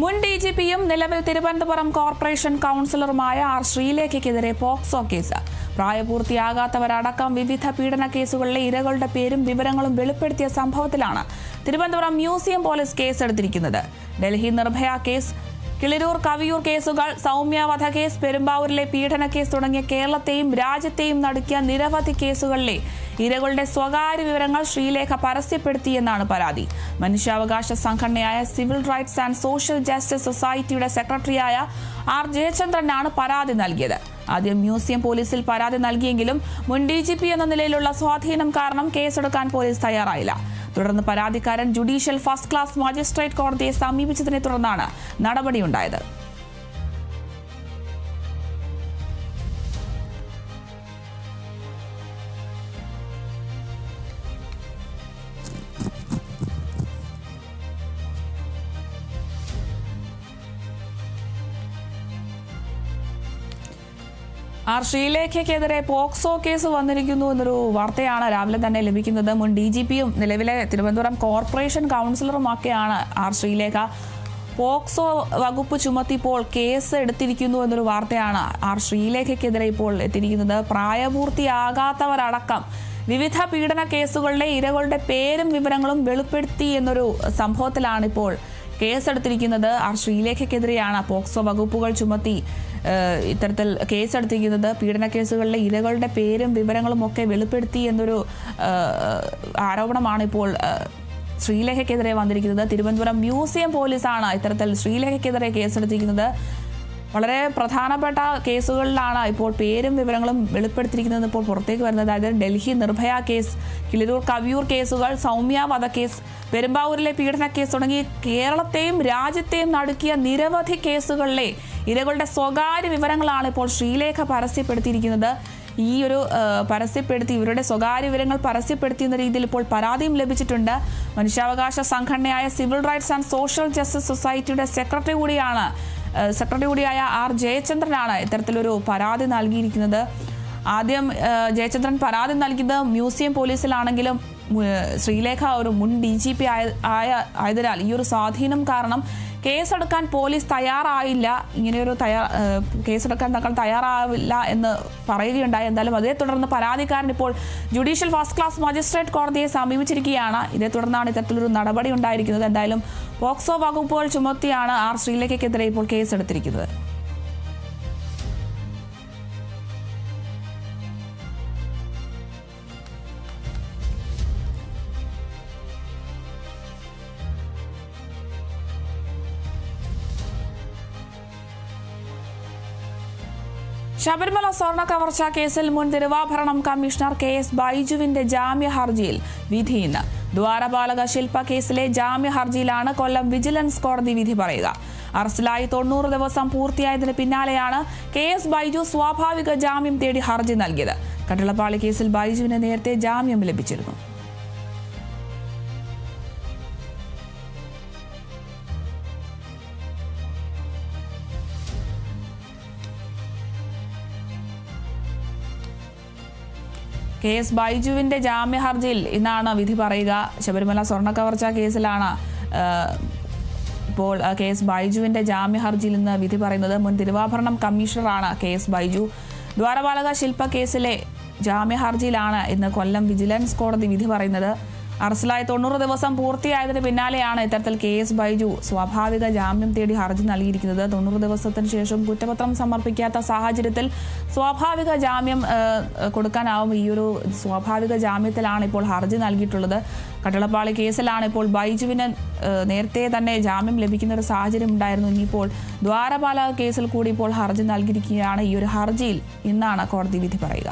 മുൻ ഡിജിപിയും നിലവിൽ തിരുവനന്തപുരം കോർപ്പറേഷൻ കൗൺസിലറുമായ ആർ ശ്രീലേഖയ്ക്കെതിരെ പോക്സോ കേസ്. പ്രായപൂർത്തിയാകാത്തവരടക്കം വിവിധ പീഡന കേസുകളിലെ ഇരകളുടെ പേരും വിവരങ്ങളും വെളിപ്പെടുത്തിയ സംഭവത്തിലാണ് തിരുവനന്തപുരം മ്യൂസിയം പോലീസ് കേസെടുത്തിരിക്കുന്നത്. ഡൽഹി നിർഭയ കേസ്, കിളിരൂർ കവിയൂർ കേസുകൾ, സൗമ്യ വധക്കേസ്, പെരുമ്പാവൂരിലെ പീഡന കേസ് തുടങ്ങിയ കേരളത്തെയും രാജ്യത്തെയും നടുക്കിയ നിരവധി കേസുകളിലെ ഇരകളുടെ സ്വകാര്യ വിവരങ്ങൾ ശ്രീലേഖ പരസ്യപ്പെടുത്തിയെന്നാണ് പരാതി. മനുഷ്യാവകാശ സംഘടനയായ civil rights and social justice സൊസൈറ്റിയുടെ സെക്രട്ടറിയായ ആർ ജയചന്ദ്രനാണ് പരാതി നൽകിയത്. ആദ്യം മ്യൂസിയം പോലീസിൽ പരാതി നൽകിയെങ്കിലും മുൻ ഡിജിപി എന്ന നിലയിലുള്ള സ്വാധീനം കാരണം കേസെടുക്കാൻ പോലീസ് തയ്യാറായില്ല. തുടർന്ന് പരാതിക്കാരൻ ജുഡീഷ്യൽ ഫസ്റ്റ് ക്ലാസ് മജിസ്ട്രേറ്റ് കോടതിയെ സമീപിച്ചതിനെ തുടർന്നാണ് നടപടിയുണ്ടായത്. ആർ ശ്രീലേഖയ്ക്കെതിരെ പോക്സോ കേസ് വന്നിരിക്കുന്നു എന്നൊരു വാർത്തയാണ് രാവിലെ തന്നെ ലഭിക്കുന്നത്. മുൻ ഡിജിപിയും നിലവിലെ തിരുവനന്തപുരം കോർപ്പറേഷൻ കൗൺസിലറുമൊക്കെയാണ് ആർ ശ്രീലേഖ. പോക്സോ വകുപ്പ് ചുമത്തിപ്പോൾ കേസ് എടുത്തിരിക്കുന്നു എന്നൊരു വാർത്തയാണ് ആർ ശ്രീലേഖയ്ക്കെതിരെ ഇപ്പോൾ എത്തിയിരിക്കുന്നത്. പ്രായപൂർത്തിയാകാത്തവരടക്കം വിവിധ പീഡന കേസുകളിലെ ഇരകളുടെ പേരും വിവരങ്ങളും വെളിപ്പെടുത്തി എന്നൊരു സംഭവത്തിലാണ് ഇപ്പോൾ കേസെടുത്തിരിക്കുന്നത്. ആർ ശ്രീലേഖയ്ക്കെതിരെയാണ് പോക്സോ വകുപ്പുകൾ ചുമത്തി ഇത്തരത്തിൽ കേസെടുത്തിരിക്കുന്നത്. പീഡന കേസുകളിലെ ഇരകളുടെ പേരും വിവരങ്ങളും ഒക്കെ വെളിപ്പെടുത്തി എന്നൊരു ആരോപണമാണ് ഇപ്പോൾ ശ്രീലേഖയ്ക്കെതിരെ വന്നിരിക്കുന്നത്. തിരുവനന്തപുരം മ്യൂസിയം പോലീസാണ് ഇത്തരത്തിൽ ശ്രീലേഖയ്ക്കെതിരെ കേസെടുത്തിരിക്കുന്നത്. വളരെ പ്രധാനപ്പെട്ട കേസുകളിലാണ് ഇപ്പോൾ പേരും വിവരങ്ങളും വെളിപ്പെടുത്തിയിരിക്കുന്നത് ഇപ്പോൾ പുറത്തേക്ക് വരുന്നത്. അതായത് ഡൽഹി നിർഭയ കേസ്, കിളിരൂർ കവിയൂർ കേസുകൾ, സൗമ്യ വധക്കേസ്, പെരുമ്പാവൂരിലെ പീഡന കേസ് തുടങ്ങി കേരളത്തെയും രാജ്യത്തെയും നടുക്കിയ നിരവധി കേസുകളിലെ ഇരകളുടെ സ്വകാര്യ വിവരങ്ങളാണ് ഇപ്പോൾ ശ്രീലേഖ പരസ്യപ്പെടുത്തിയിരിക്കുന്നത്. ഈ ഒരു പരസ്യപ്പെടുത്തി ഇവരുടെ സ്വകാര്യ വിവരങ്ങൾ പരസ്യപ്പെടുത്തിയെന്ന രീതിയിൽ ഇപ്പോൾ പരാതിയും ലഭിച്ചിട്ടുണ്ട്. മനുഷ്യാവകാശ സംഘടനയായ civil rights and social justice സൊസൈറ്റിയുടെ സെക്രട്ടറി കൂടിയായ ആർ ജയചന്ദ്രനാണ് ഇത്തരത്തിലൊരു പരാതി നൽകിയിരിക്കുന്നത്. ആദ്യം ജയചന്ദ്രൻ പരാതി നൽകിയത് മ്യൂസിയം പോലീസിലാണെങ്കിലും ശ്രീലേഖ ഒരു മുൻ ഡിജിപി ആയതിനാൽ ഈ ഒരു സ്വാധീനം കാരണം കേസെടുക്കാൻ പോലീസ് തയ്യാറായില്ല. ഇങ്ങനെയൊരു കേസെടുക്കാൻ തങ്ങൾ തയ്യാറാവില്ല എന്ന് പറയുകയുണ്ടായി. എന്തായാലും അതേ തുടർന്ന് പരാതിക്കാരൻ ഇപ്പോൾ ജുഡീഷ്യൽ ഫസ്റ്റ് ക്ലാസ് മജിസ്ട്രേറ്റ് കോടതിയെ സമീപിച്ചിരിക്കുകയാണ്. ഇതേ തുടർന്നാണ് ഇത്തരത്തിലൊരു നടപടി ഉണ്ടായിരിക്കുന്നത്. എന്തായാലും പോക്സോ വകുപ്പുകൾ ചുമത്തിയാണ് ആർ ശ്രീലേഖയ്ക്കെതിരെ ഇപ്പോൾ കേസെടുത്തിരിക്കുന്നത്. ശബരിമല സ്വർണ്ണ കവർച്ചാ കേസിൽ മുൻ തിരുവാഭരണം കമ്മീഷണർ KS ബൈജുവിന്റെ ജാമ്യ ഹർജിയിൽ വിധി ഇന്ന്. ദ്വാരപാലക ശില്പ കേസിലെ ജാമ്യ ഹർജിയിലാണ് കൊല്ലം വിജിലൻസ് കോടതി വിധി പറയുക. അറസ്റ്റിലായി 90 ദിവസം പൂർത്തിയായതിന് പിന്നാലെയാണ് KS ബൈജു സ്വാഭാവിക ജാമ്യം തേടി ഹർജി നൽകിയത്. കട്ടിളപ്പാളി കേസിൽ ബൈജുവിന് നേരത്തെ ജാമ്യം ലഭിച്ചിരുന്നു. KS ബൈജുവിന്റെ ജാമ്യ ഹർജിയിൽ ഇന്നാണ് വിധി പറയുക. ശബരിമല സ്വർണ്ണ കവർച്ചാ കേസിലാണ് ഇപ്പോൾ KS ബൈജുവിന്റെ ജാമ്യ ഹർജിയിൽ നിന്ന് വിധി പറയുന്നത്. മുൻ തിരുവാഭരണം കമ്മീഷണറാണ് KS ബൈജു. ദ്വാരപാലക ശില്പ കേസിലെ ജാമ്യ ഹർജിയിലാണ് ഇന്ന് കൊല്ലം വിജിലൻസ് കോടതി വിധി പറയുന്നത്. അറസ്റ്റിലായി 90 ദിവസം പൂർത്തിയായതിന് പിന്നാലെയാണ് ഇത്തരത്തിൽ KS ബൈജു സ്വാഭാവിക ജാമ്യം തേടി ഹർജി നൽകിയിരിക്കുന്നത്. 90 ദിവസത്തിന് ശേഷം കുറ്റപത്രം സമർപ്പിക്കാത്ത സാഹചര്യത്തിൽ സ്വാഭാവിക ജാമ്യം കൊടുക്കാനാവും. ഈ ഒരു സ്വാഭാവിക ജാമ്യത്തിലാണ് ഇപ്പോൾ ഹർജി നൽകിയിട്ടുള്ളത്. കട്ടിളപ്പാളി കേസിലാണ് ഇപ്പോൾ ബൈജുവിന് നേരത്തെ തന്നെ ജാമ്യം ലഭിക്കുന്ന ഒരു സാഹചര്യം ഉണ്ടായിരുന്നു. ഇനിയിപ്പോൾ ദ്വാരപാലക കേസിൽ കൂടി ഇപ്പോൾ ഹർജി നൽകിയിരിക്കുകയാണ്. ഈ ഒരു ഹർജിയിൽ ഇന്നാണ് കോടതി വിധി പറയുക.